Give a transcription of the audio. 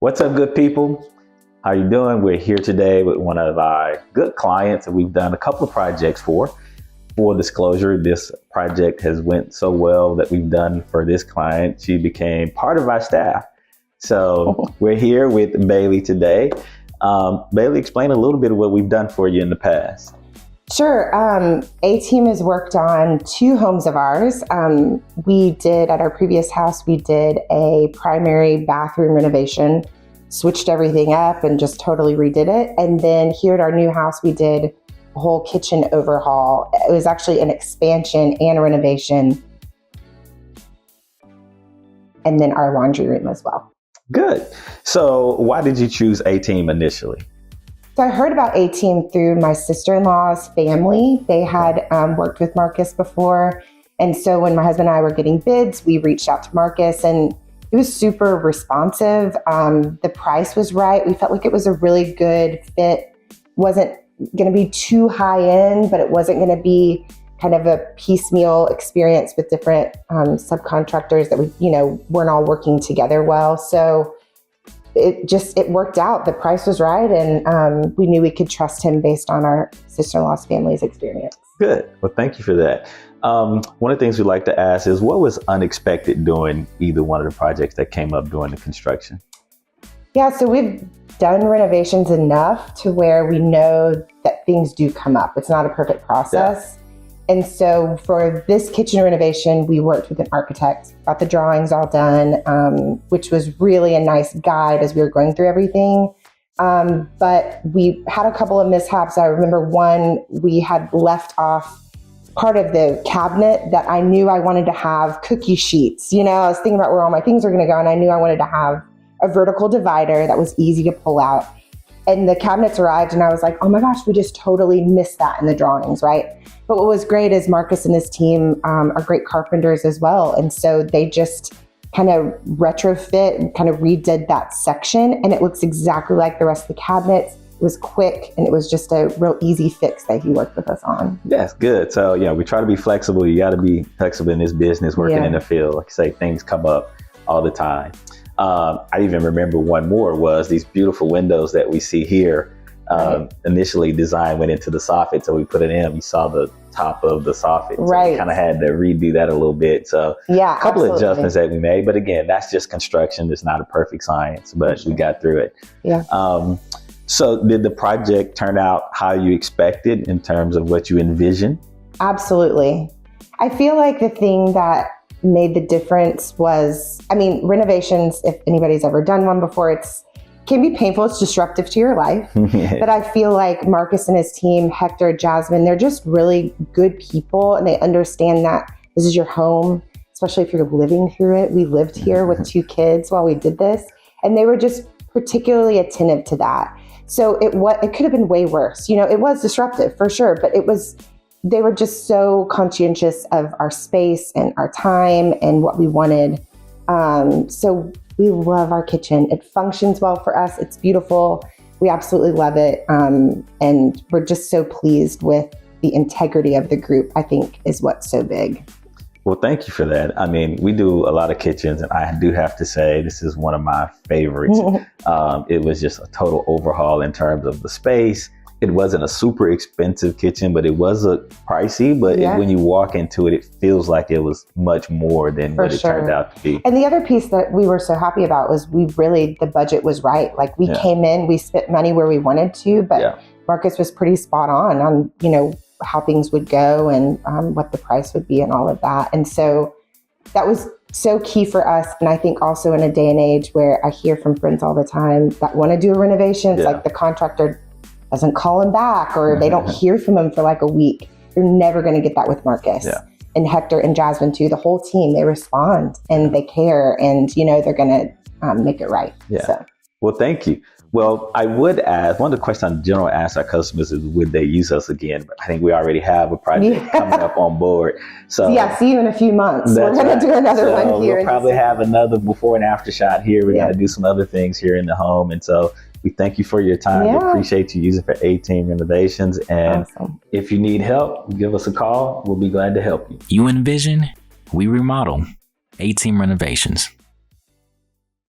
What's up, good people? How you doing? We're here today with one of our good clients that we've done a couple of projects for. Full disclosure, this project has went so well that we've done for this client. She became part of our staff. So we're here with Bailey today. Bailey, explain a little bit of what we've done for you in the past. Sure. A-Team has worked on 2 homes of ours. We did, at our previous house, we did a primary bathroom renovation, switched everything up and just totally redid it. And then here at our new house, we did a whole kitchen overhaul. It was actually an expansion and a renovation. And then our laundry room as well. Good. So why did you choose A-Team initially? So I heard about A-Team through my sister-in-law's family. They had worked with Marcus before. And so when my husband and I were getting bids, we reached out to Marcus and it was super responsive. The price was right. We felt like it was a really good fit. Wasn't going to be too high end, but it wasn't going to be kind of a piecemeal experience with different subcontractors that weren't all working together well. So it worked out. The price was right. And we knew we could trust him based on our sister-in-law's family's experience. Good. Well, thank you for that. One of the things we like to ask is what was unexpected during either one of the projects that came up during the construction? Yeah, so we've done renovations enough to where we know that things do come up. It's not a perfect process. Yeah. And so for this kitchen renovation, we worked with an architect, got the drawings all done, which was really a nice guide as we were going through everything. But we had a couple of mishaps. I remember one, we had left off part of the cabinet that I knew I wanted to have cookie sheets. I was thinking about where all my things were going to go, and I knew I wanted to have a vertical divider that was easy to pull out. And the cabinets arrived and I was like, oh my gosh, we just totally missed that in the drawings, right? But what was great is Marcus and his team are great carpenters as well. And so they just kind of retrofit and kind of redid that section, and it looks exactly like the rest of the cabinets. It was quick and it was just a real easy fix that he worked with us on. That's good. So we try to be flexible. You got to be flexible in this business, working in the field. Like I say, things come up all the time. I even remember one more was these beautiful windows that we see here. Initially design went into the soffit, so we put it in. We saw the top of the soffit. So right. We kind of had to redo that a little bit. So a couple of adjustments that we made. But again, that's just construction. It's not a perfect science, but we got through it. Yeah. So did the project turn out how you expected in terms of what you envisioned? Absolutely. I feel like the thing that made the difference was, renovations, if anybody's ever done one before, can be painful. It's disruptive to your life. But I feel like Marcus and his team, Hector, Jasmine, they're just really good people, and they understand that this is your home, especially if you're living through it. We lived here with 2 kids while we did this, and they were just particularly attentive to that. So it could have been way worse. It was disruptive for sure, but they were just so conscientious of our space and our time and what we wanted. So we love our kitchen. It functions well for us. It's beautiful. We absolutely love it. And we're just so pleased with the integrity of the group, I think, is what's so big. Well, thank you for that. We do a lot of kitchens, and I do have to say this is one of my favorites. It was just a total overhaul in terms of the space. It wasn't a super expensive kitchen, but it was pricey. But when you walk into it, it feels like it was much more than what it turned out to be. And the other piece that we were so happy about was the budget was right. Like we came in, we spent money where we wanted to, but Marcus was pretty spot on, how things would go and what the price would be and all of that. And so that was so key for us. And I think also in a day and age where I hear from friends all the time that want to do a renovation, it's like the contractor doesn't call him back or they don't hear from him for like a week. You're never going to get that with Marcus. And Hector and Jasmine too, the whole team, they respond and they care, and they're going to make it right. So. Well, thank you. Well, I would ask, one of the questions I generally ask our customers is, would they use us again? But I think we already have a project coming up on board. So see you in a few months. We're going to do another one here. We'll probably have another before and after shot here. We're going to do some other things here in the home. And so we thank you for your time. We appreciate you using for A-Team Renovations. And if you need help, give us a call. We'll be glad to help you. You envision, we remodel. A-Team Renovations.